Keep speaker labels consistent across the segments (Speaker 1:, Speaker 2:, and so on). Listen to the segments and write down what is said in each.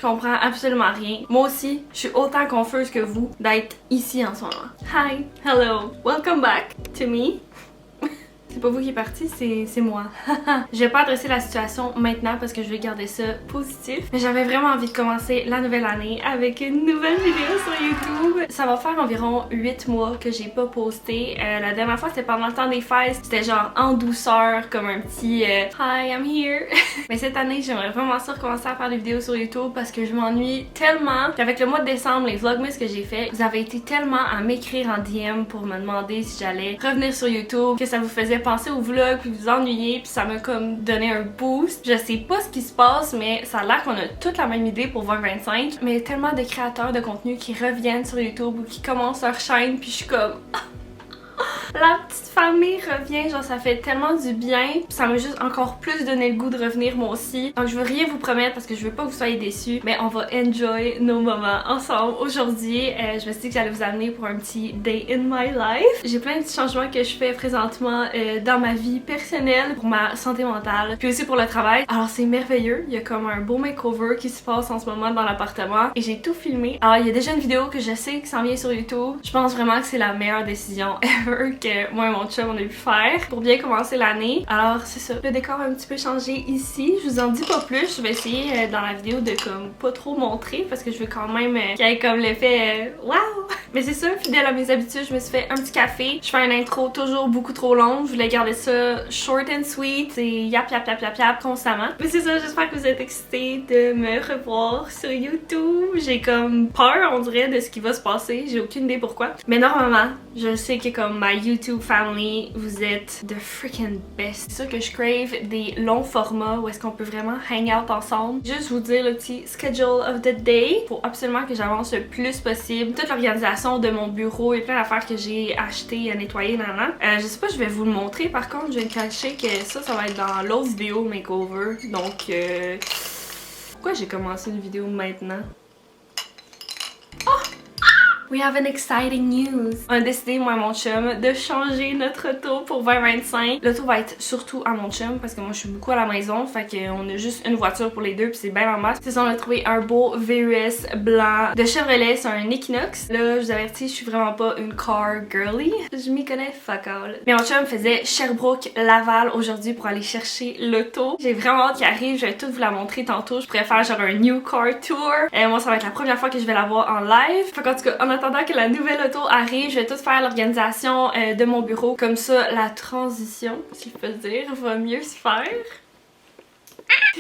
Speaker 1: comprends absolument rien. Moi aussi, je suis autant confuse que vous d'être ici en ce moment. Hi, hello, welcome back to me. C'est pas vous qui est parti, c'est moi. Je vais pas adresser la situation maintenant parce que je vais garder ça positif. Mais j'avais vraiment envie de commencer la nouvelle année avec une nouvelle vidéo sur YouTube. Ça va faire environ 8 mois que j'ai pas posté. La dernière fois c'était pendant le temps des fêtes. C'était genre en douceur, comme un petit Hi, I'm here. Mais cette année, j'aimerais vraiment ça recommencer à faire des vidéos sur YouTube parce que je m'ennuie tellement. Puis avec le mois de décembre, les vlogmas que j'ai fait, vous avez été tellement à m'écrire en DM pour me demander si j'allais revenir sur YouTube, que ça vous faisait penser au vlog puis vous ennuyer, puis ça m'a comme donné un boost. Je sais pas ce qui se passe, mais ça a l'air qu'on a toute la même idée pour 2025, mais tellement de créateurs de contenu qui reviennent sur YouTube ou qui commencent leur chaîne, puis je suis comme la petite famille revient, genre ça fait tellement du bien. Ça m'a juste encore plus donné le goût de revenir moi aussi. Donc je veux rien vous promettre parce que je veux pas que vous soyez déçus, mais on va enjoy nos moments ensemble. Aujourd'hui, je me suis dit que j'allais vous amener pour un petit day in my life. J'ai plein de petits changements que je fais présentement dans ma vie personnelle, pour ma santé mentale, puis aussi pour le travail. Alors c'est merveilleux, il y a comme un beau makeover qui se passe en ce moment dans l'appartement et j'ai tout filmé. Alors il y a déjà une vidéo que je sais qui s'en vient sur YouTube. Je pense vraiment que c'est la meilleure décision ever que moi et mon chum on a pu faire pour bien commencer l'année. Alors c'est ça, le décor a un petit peu changé ici. Je vous en dis pas plus, je vais essayer dans la vidéo de comme pas trop montrer parce que je veux quand même qu'il y ait comme l'effet wow! Mais c'est ça, fidèle à mes habitudes, je me suis fait un petit café. Je fais une intro toujours beaucoup trop longue, je voulais garder ça short and sweet, c'est yap yap yap yap yap constamment. Mais c'est ça, j'espère que vous êtes excités de me revoir sur YouTube. J'ai comme peur, on dirait, de ce qui va se passer, j'ai aucune idée pourquoi. Mais normalement, je sais que comme ma YouTube family, vous êtes the freaking best. C'est sûr que je crave des longs formats où est-ce qu'on peut vraiment hang out ensemble. Juste vous dire le petit schedule of the day. Faut absolument que j'avance le plus possible. Toute l'organisation de mon bureau et plein d'affaires que j'ai achetées à nettoyer maintenant. Je sais pas, je vais vous le montrer par contre. Je vais cacher que ça va être dans l'autre vidéo makeover. Donc, pourquoi j'ai commencé une vidéo maintenant? We have an exciting news! On a décidé, moi et mon chum, de changer notre auto pour 2025. L'auto va être surtout à mon chum parce que moi je suis beaucoup à la maison, fait qu'on a juste une voiture pour les deux puis c'est bien en masse. C'est ça, on a trouvé un beau VUS blanc de Chevrolet, c'est un Equinox. Là, je vous avertis, je suis vraiment pas une car girly. Je m'y connais fuck all. Mais mon chum faisait Sherbrooke-Laval aujourd'hui pour aller chercher l'auto. J'ai vraiment hâte qu'il arrive, je vais tout vous la montrer tantôt. Je pourrais faire genre un new car tour. Moi, ça va être la première fois que je vais la voir en live. Fait qu'en tout cas, en attendant que la nouvelle auto arrive, je vais tout faire l'organisation de mon bureau. Comme ça, la transition, si je peux dire, va mieux se faire.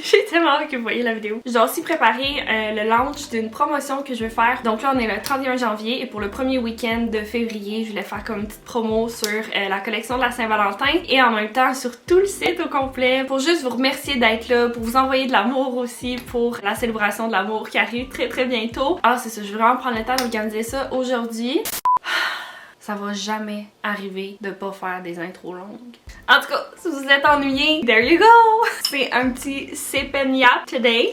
Speaker 1: J'ai tellement hâte que vous voyez la vidéo. Je dois aussi préparer le launch d'une promotion que je veux faire. Donc là, on est le 31 janvier et pour le premier week-end de février, je voulais faire comme une petite promo sur la collection de la Saint-Valentin et en même temps sur tout le site au complet pour juste vous remercier d'être là, pour vous envoyer de l'amour aussi pour la célébration de l'amour qui arrive très très bientôt. Alors c'est ça, je vais vraiment prendre le temps d'organiser ça aujourd'hui. Ça va jamais arriver de pas faire des intros longues. En tout cas, si vous êtes ennuyés, there you go! C'est un petit sip and yap today.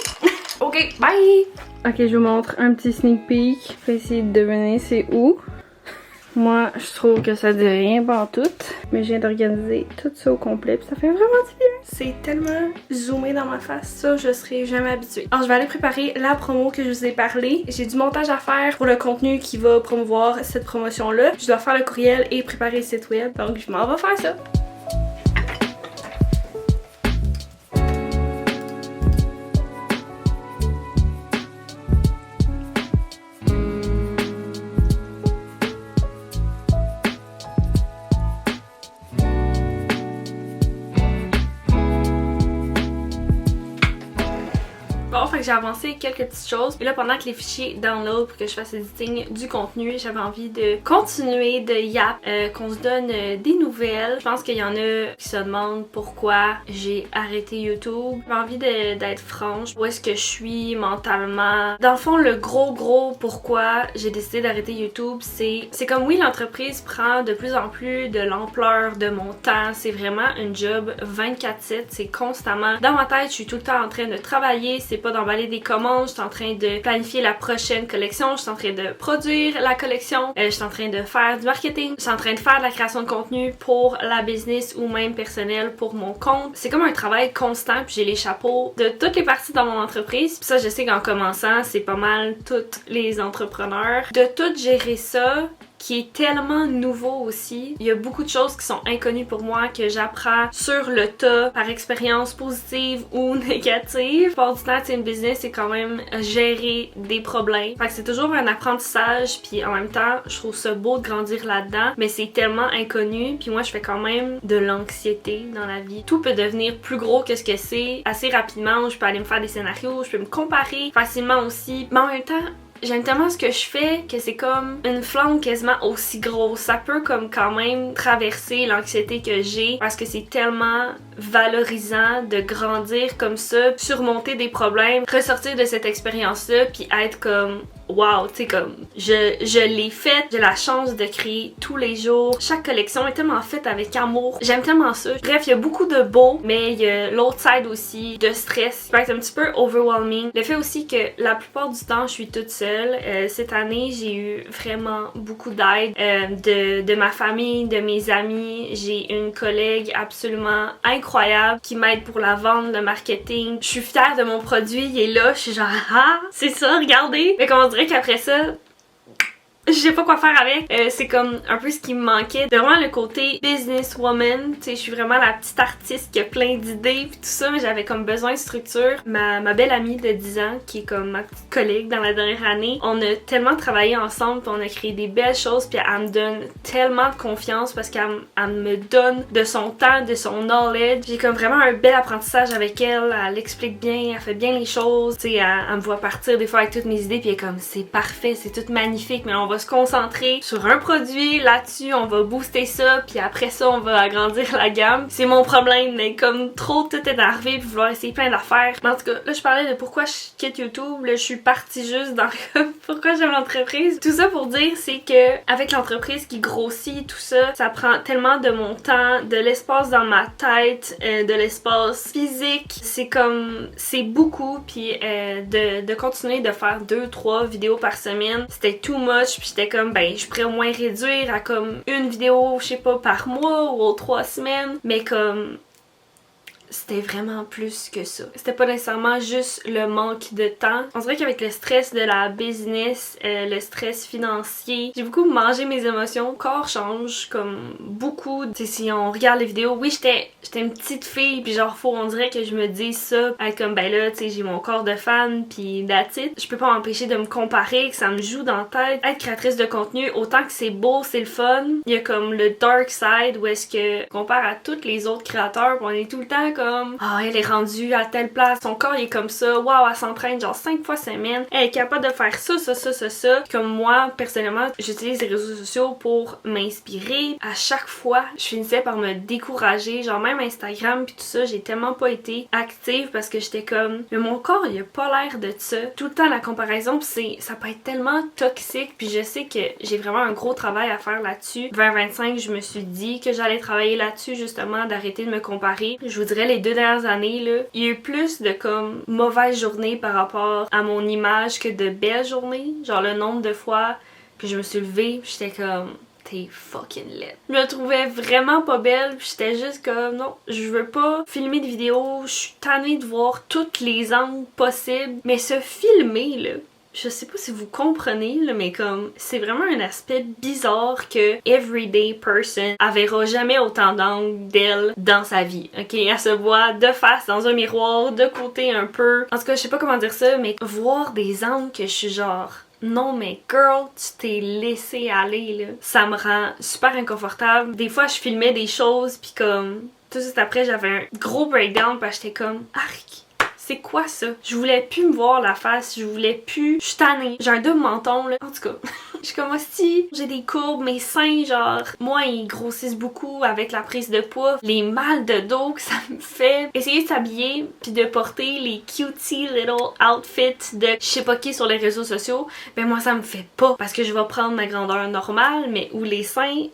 Speaker 1: Ok, bye! Ok, je vous montre un petit sneak peek. Je vais essayer de deviner c'est où. Moi, je trouve que ça dit rien partout, mais je viens d'organiser tout ça au complet puis ça fait vraiment du bien. C'est tellement zoomé dans ma face, ça je serais jamais habituée. Alors je vais aller préparer la promo que je vous ai parlé. J'ai du montage à faire pour le contenu qui va promouvoir cette promotion-là. Je dois faire le courriel et préparer le site web, donc je m'en vais faire ça. Bon, fait que j'ai avancé quelques petites choses. Et là, pendant que les fichiers download pour que je fasse l'editing du contenu, j'avais envie de continuer de yap, qu'on se donne des nouvelles. Je pense qu'il y en a qui se demandent pourquoi j'ai arrêté YouTube. J'ai envie d'être franche. Où est-ce que je suis mentalement? Dans le fond, le gros pourquoi j'ai décidé d'arrêter YouTube, c'est comme oui, l'entreprise prend de plus en plus de l'ampleur de mon temps. C'est vraiment une job 24/7. C'est constamment dans ma tête. Je suis tout le temps en train de travailler. C'est pas d'emballer d'installer des commandes, je suis en train de planifier la prochaine collection, je suis en train de produire la collection, je suis en train de faire du marketing, je suis en train de faire de la création de contenu pour la business ou même personnel pour mon compte. C'est comme un travail constant, puis j'ai les chapeaux de toutes les parties dans mon entreprise. Puis ça, je sais qu'en commençant, c'est pas mal tous les entrepreneurs. De tout gérer ça, qui est tellement nouveau aussi. Il y a beaucoup de choses qui sont inconnues pour moi, que j'apprends sur le tas, par expérience positive ou négative. Pour du temps, une business, c'est quand même gérer des problèmes. Fait que c'est toujours un apprentissage, puis en même temps, je trouve ça beau de grandir là-dedans, mais c'est tellement inconnu, puis moi, je fais quand même de l'anxiété dans la vie. Tout peut devenir plus gros que ce que c'est assez rapidement. Je peux aller me faire des scénarios, je peux me comparer facilement aussi, mais en même temps, j'aime tellement ce que je fais que c'est comme une flamme quasiment aussi grosse. Ça peut comme quand même traverser l'anxiété que j'ai parce que c'est tellement valorisant de grandir comme ça, surmonter des problèmes, ressortir de cette expérience-là puis être comme wow, tu sais, comme je l'ai faite, j'ai la chance de créer tous les jours. Chaque collection est tellement faite avec amour. J'aime tellement ça. Bref, il y a beaucoup de beau, mais il y a l'autre side aussi de stress. Ça peut être un petit peu overwhelming. Le fait aussi que la plupart du temps, je suis toute seule. Cette année, j'ai eu vraiment beaucoup d'aide de ma famille, de mes amis. J'ai une collègue absolument incroyable qui m'aide pour la vente, le marketing. Je suis fière de mon produit, il est là. Je suis genre, ah, c'est ça, regardez. Mais comment dire qu'après ça, je sais pas quoi faire avec. C'est comme un peu ce qui me manquait. De vraiment le côté businesswoman. Tu sais, je suis vraiment la petite artiste qui a plein d'idées pis tout ça, mais j'avais comme besoin de structure. Ma belle amie de 10 ans, qui est comme ma petite collègue dans la dernière année, on a tellement travaillé ensemble pis on a créé des belles choses pis elle me donne tellement de confiance parce qu'elle me donne de son temps, de son knowledge. J'ai comme vraiment un bel apprentissage avec elle. Elle explique bien, elle fait bien les choses. Tu sais, elle me voit partir des fois avec toutes mes idées pis elle est comme c'est parfait, c'est tout magnifique, mais on va se concentrer sur un produit, là-dessus on va booster ça, puis après ça on va agrandir la gamme. C'est mon problème, mais comme trop tout énervé puis vouloir essayer plein d'affaires. Mais en tout cas, là je parlais de pourquoi je quitte YouTube, là je suis partie juste dans pourquoi j'aime l'entreprise. Tout ça pour dire c'est que avec l'entreprise qui grossit, tout ça, ça prend tellement de mon temps, de l'espace dans ma tête, de l'espace physique. C'est comme, c'est beaucoup, puis de continuer de faire 2-3 vidéos par semaine, c'était too much. Puis j'étais comme, ben, je pourrais au moins réduire à comme une vidéo, je sais pas, par mois ou aux 3 semaines. Mais comme, c'était vraiment plus que ça. C'était pas nécessairement juste le manque de temps. On dirait qu'avec le stress de la business, le stress financier, j'ai beaucoup mangé mes émotions. Le corps change comme beaucoup. Tu sais, si on regarde les vidéos, oui, j'étais une petite fille, puis genre, on dirait que je me dis ça, être comme, ben là, tu sais, j'ai mon corps de fan, puis that's it. Je peux pas m'empêcher de me comparer, que ça me joue dans la tête. Être créatrice de contenu, autant que c'est beau, c'est le fun, il y a comme le dark side où est-ce que, compare à tous les autres créateurs, on est tout le temps comme elle est rendue à telle place, son corps il est comme ça, waouh, elle s'entraîne genre 5 fois semaine, elle est capable de faire ça. Comme moi, personnellement, j'utilise les réseaux sociaux pour m'inspirer. À chaque fois, je finissais par me décourager, genre même Instagram puis tout ça, j'ai tellement pas été active parce que j'étais comme, mais mon corps il a pas l'air de ça. Tout le temps la comparaison, pis ça peut être tellement toxique, puis je sais que j'ai vraiment un gros travail à faire là-dessus. Vers 25, je me suis dit que j'allais travailler là-dessus justement, d'arrêter de me comparer. Je vous dirais les 2 dernières années, là, il y a eu plus de comme mauvaises journées par rapport à mon image que de belles journées. Genre le nombre de fois que je me suis levée, j'étais comme t'es fucking laide. Je me trouvais vraiment pas belle, puis j'étais juste comme non, je veux pas filmer de vidéos, je suis tannée de voir toutes les angles possibles, mais se filmer là, je sais pas si vous comprenez, là, mais comme c'est vraiment un aspect bizarre que everyday person elle verra jamais autant d'angles d'elle dans sa vie, ok? Elle se voit de face dans un miroir, de côté un peu. En tout cas, je sais pas comment dire ça, mais voir des angles que je suis genre non mais girl, tu t'es laissé aller là. Ça me rend super inconfortable. Des fois, je filmais des choses puis comme tout de suite après, j'avais un gros breakdown parce que j'étais comme arc. C'est quoi ça? Je voulais plus me voir la face, je voulais plus. Je suis tannée. J'ai un double menton là. En tout cas, je suis comme si j'ai des courbes, mes seins, genre, moi ils grossissent beaucoup avec la prise de poids. Les mal de dos que ça me fait. Essayer de s'habiller puis de porter les cutie little outfits de je sais pas qui sur les réseaux sociaux, ben moi ça me fait pas parce que je vais prendre ma grandeur normale, mais où les seins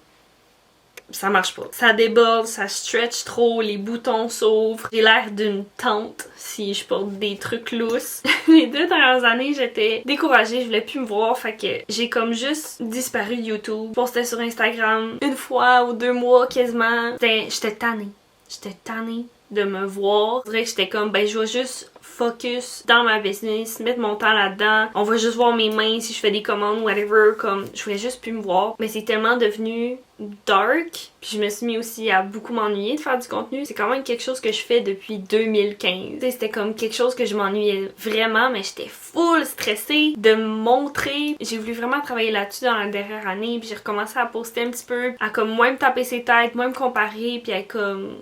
Speaker 1: ça marche pas. Ça déborde, ça stretch trop, les boutons s'ouvrent. J'ai l'air d'une tante si je porte des trucs lousses. Les 2 dernières années, j'étais découragée, je voulais plus me voir, fait que j'ai comme juste disparu de YouTube. Je postais sur Instagram 1 fois ou 2 mois quasiment. J'étais tannée. J'étais tannée de me voir. Je dirais que j'étais comme, ben je vais juste focus dans ma business, mettre mon temps là-dedans. On va juste voir mes mains si je fais des commandes, whatever. Comme, je voulais juste plus me voir. Mais c'est tellement devenu dark. Puis je me suis mis aussi à beaucoup m'ennuyer de faire du contenu. C'est quand même quelque chose que je fais depuis 2015. C'était comme quelque chose que je m'ennuyais vraiment, mais j'étais full stressée de me montrer. J'ai voulu vraiment travailler là-dessus dans la dernière année. Puis j'ai recommencé à poster un petit peu, à comme moins me taper ses têtes, moins me comparer, puis à comme...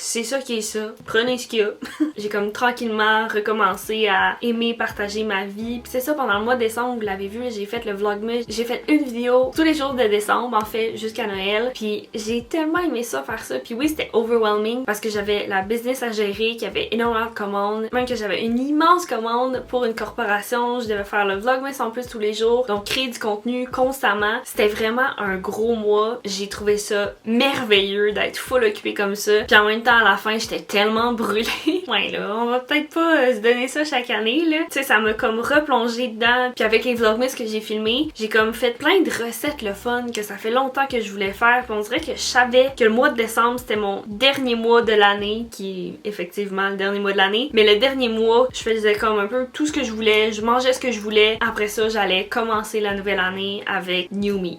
Speaker 1: C'est ça qui est ça. Prenez ce qu'il y a. J'ai comme tranquillement recommencé à aimer partager ma vie. Puis c'est ça, pendant le mois de décembre, vous l'avez vu, j'ai fait le vlogmas. J'ai fait une vidéo tous les jours de décembre, en fait, jusqu'à Noël. Puis j'ai tellement aimé ça, faire ça. Puis oui, c'était overwhelming parce que j'avais la business à gérer, qu'il y avait énormément de commandes. Même que j'avais une immense commande pour une corporation. Je devais faire le vlogmas en plus tous les jours. Donc créer du contenu constamment. C'était vraiment un gros mois. J'ai trouvé ça merveilleux d'être full occupée comme ça. Puis en même temps, à la fin, j'étais tellement brûlée. Ouais, là, on va peut-être pas se donner ça chaque année, là. Tu sais, ça m'a comme replongé dedans. Puis avec les vlogmas que j'ai filmés, j'ai comme fait plein de recettes le fun que ça fait longtemps que je voulais faire. Puis on dirait que je savais que le mois de décembre, c'était mon dernier mois de l'année, qui est effectivement le dernier mois de l'année. Mais le dernier mois, je faisais comme un peu tout ce que je voulais. Je mangeais ce que je voulais. Après ça, j'allais commencer la nouvelle année avec New Me.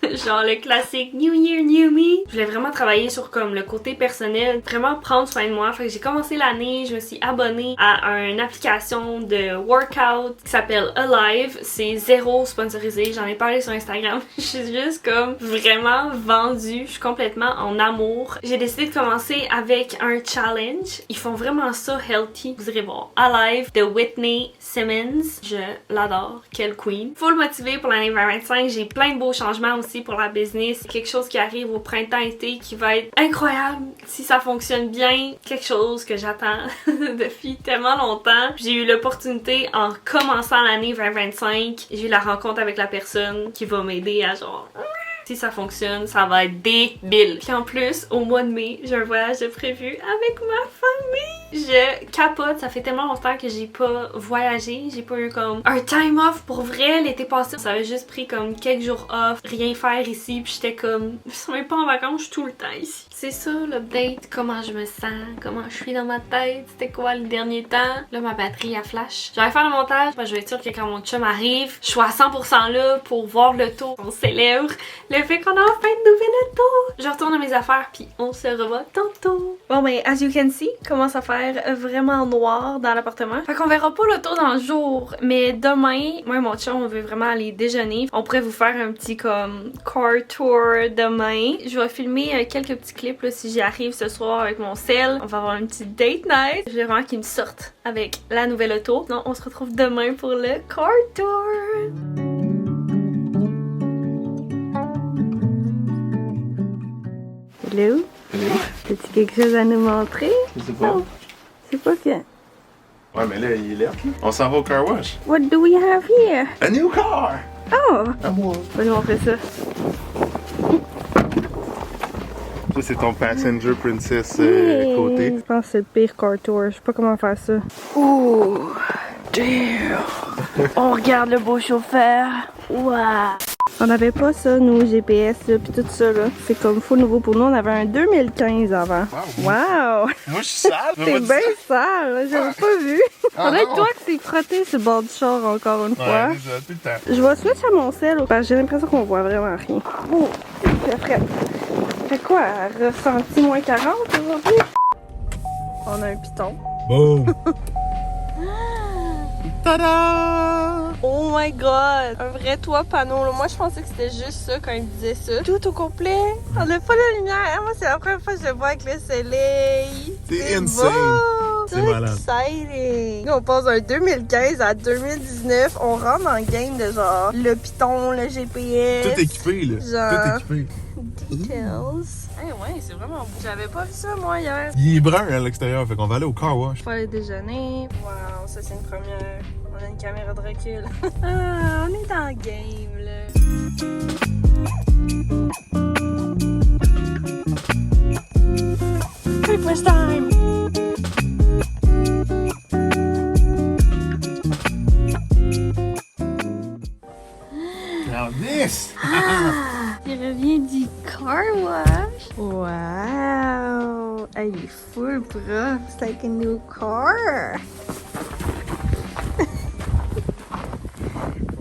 Speaker 1: Genre le classique New Year, New Me. Je voulais vraiment travailler sur comme le côté personnel, vraiment prendre soin de moi. Fait que j'ai commencé l'année, je me suis abonnée à une application de workout qui s'appelle Alive. C'est zéro sponsorisé, j'en ai parlé sur Instagram. Je suis juste comme vraiment vendue, je suis complètement en amour. J'ai décidé de commencer avec un challenge. Ils font vraiment ça healthy. Vous irez voir. Alive de Whitney Simmons. Je l'adore. Quelle queen. Full motivée pour l'année 2025. J'ai plein de beaux changements aussi pour la business. Quelque chose qui arrive au printemps-été qui va être incroyable si ça fonctionne bien. Quelque chose que j'attends depuis tellement longtemps. J'ai eu l'opportunité en commençant l'année 2025. J'ai eu la rencontre avec la personne qui va m'aider à genre... Si ça fonctionne, ça va être débile. Puis en plus, au mois de mai, j'ai un voyage de prévu avec ma famille. Je capote, ça fait tellement longtemps que j'ai pas voyagé, j'ai pas eu comme un time off pour vrai l'été passé. Ça avait juste pris comme quelques jours off, rien faire ici, puis j'étais comme, je suis même pas en vacances, je suis tout le temps ici. C'est ça l'update, comment je me sens, comment je suis dans ma tête, c'était quoi le dernier temps. Là, ma batterie a flash. Je vais faire le montage, je vais être sûre que quand mon chum arrive, je suis à 100% là pour voir le tour. On célèbre le fait qu'on a enfin une nouvelle auto. Je retourne à mes affaires puis on se revoit tantôt. Bon ben, as you can see, commence à faire vraiment noir dans l'appartement. Fait qu'on verra pas l'auto dans le jour, mais demain, moi et mon chum, on veut vraiment aller déjeuner. On pourrait vous faire un petit comme car tour demain. Je vais filmer quelques petits clips là, si j'y arrive ce soir avec mon sel. On va avoir une petite date night. Je veux vraiment qu'ils me sortent avec la nouvelle auto. Donc on se retrouve demain pour le car tour. Hello?
Speaker 2: Hello?
Speaker 1: As-tu quelque chose à nous montrer?
Speaker 2: Je sais pas.
Speaker 1: Oh, c'est pas que...
Speaker 2: Ouais, mais là, il est là. On s'en va au car wash.
Speaker 1: What do we have here?
Speaker 2: A new car!
Speaker 1: Oh!
Speaker 2: À moi.
Speaker 1: On va nous montrer ça.
Speaker 2: Ça, c'est ton passenger princess
Speaker 1: Hey,
Speaker 2: côté.
Speaker 1: je pense que c'est le pire car tour. Je sais pas comment faire ça. Oh! Damn! On regarde le beau chauffeur. Wow! On n'avait pas ça, nous, GPS, là, pis tout ça, là. C'est comme fou nouveau pour nous. On avait un 2015 avant.
Speaker 2: Wow!
Speaker 1: Wow!
Speaker 2: Moi, je suis sale!
Speaker 1: C'est bien sale, là. J'avais pas vu. Faudrait que toi que t'es frotté sur le bord du char encore une fois.
Speaker 2: Ouais, c'est ça, tout le temps.
Speaker 1: Je vais switch à mon sel, parce que j'ai l'impression qu'on voit vraiment rien. Oh! Il fait frais. Fait quoi? Ressenti moins 40 aujourd'hui? On a un piton.
Speaker 2: Boom! Tada!
Speaker 1: Oh my god! Un vrai toit panneau. Là. Moi, je pensais que c'était juste ça quand il me disait ça. Tout au complet. On n'a pas la lumière. Moi, c'est la première fois que je le vois avec le soleil.
Speaker 2: C'est insane.
Speaker 1: Beau.
Speaker 2: C'est malade.
Speaker 1: Exciting! On passe d'un 2015 à 2019. On rentre dans le game de genre le piton, le GPS.
Speaker 2: Tout équipé, là.
Speaker 1: Genre...
Speaker 2: Tout équipé.
Speaker 1: Details. Hey, ouais, c'est vraiment beau. J'avais pas vu ça, moi, hier.
Speaker 2: Il est brun à l'extérieur, fait qu'on va aller au car wash.
Speaker 1: Faut aller déjeuner. Wow, ça, c'est une première. On a une caméra de recul. Ah, on est dans le game, là.
Speaker 3: Christmas time.
Speaker 2: Now this!
Speaker 1: Il revient du car wash.
Speaker 3: Wow. Hey, il est full propre. It's like a new car.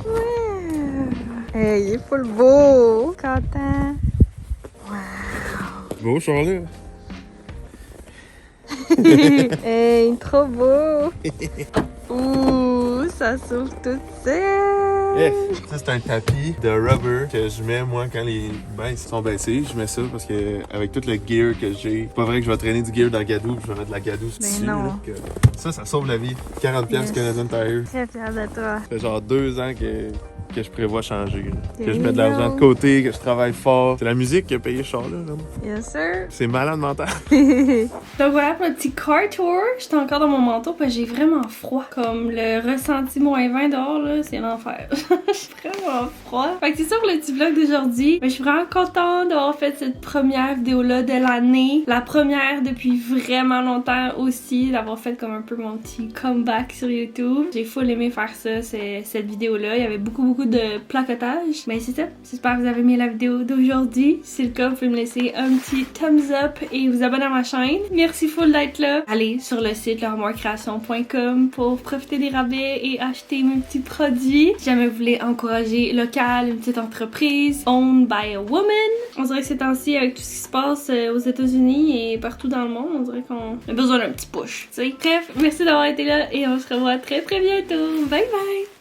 Speaker 3: Wow. Hey, il est full beau. Content.
Speaker 2: Beau char-là.
Speaker 3: Hey, trop beau. Ouh, ça s'ouvre tout seul.
Speaker 2: Yes. Ça, c'est un tapis de rubber que je mets, moi, quand les bains sont baissés. Je mets ça parce que, avec tout le gear que j'ai, c'est pas vrai que je vais traîner du gear dans le gadou puis je vais mettre de la gadoue dessus.
Speaker 3: non.
Speaker 2: Là, que ça sauve la vie. 40$
Speaker 3: Yes.
Speaker 2: Canadian Tire.
Speaker 3: Très fière de toi.
Speaker 2: Ça fait genre 2 ans que je prévois changer. Là.
Speaker 3: C'est
Speaker 2: Que je mets de
Speaker 3: mignon.
Speaker 2: l'argent de côté, que je travaille fort. C'est la musique qui a payé ce char-là. Là.
Speaker 3: Yes, sir.
Speaker 2: C'est malade mental.
Speaker 1: Donc voilà pour le petit car tour. J'étais encore dans mon manteau parce que j'ai vraiment froid. Comme le ressenti -20 dehors, là, c'est l'enfer. J'ai vraiment froid. Fait que c'est ça pour le petit vlog d'aujourd'hui. Mais je suis vraiment contente d'avoir fait cette première vidéo-là de l'année. La première depuis vraiment longtemps aussi. D'avoir fait comme un peu mon petit comeback sur YouTube. J'ai full aimé faire ça, cette vidéo-là. Il y avait beaucoup de placotage. Mais c'est ça. J'espère que vous avez aimé la vidéo d'aujourd'hui. Si c'est le cas, vous pouvez me laisser un petit thumbs up et vous abonner à ma chaîne. Merci full d'être là. Allez sur le site l'armoirecreation.com pour profiter des rabais et acheter mes petits produits. Si jamais vous voulez encourager local, une petite entreprise owned by a woman. On dirait que ces temps-ci, avec tout ce qui se passe aux États-Unis et partout dans le monde, on dirait qu'on a besoin d'un petit push. T'sais. Bref, merci d'avoir été là et on se revoit très bientôt. Bye bye!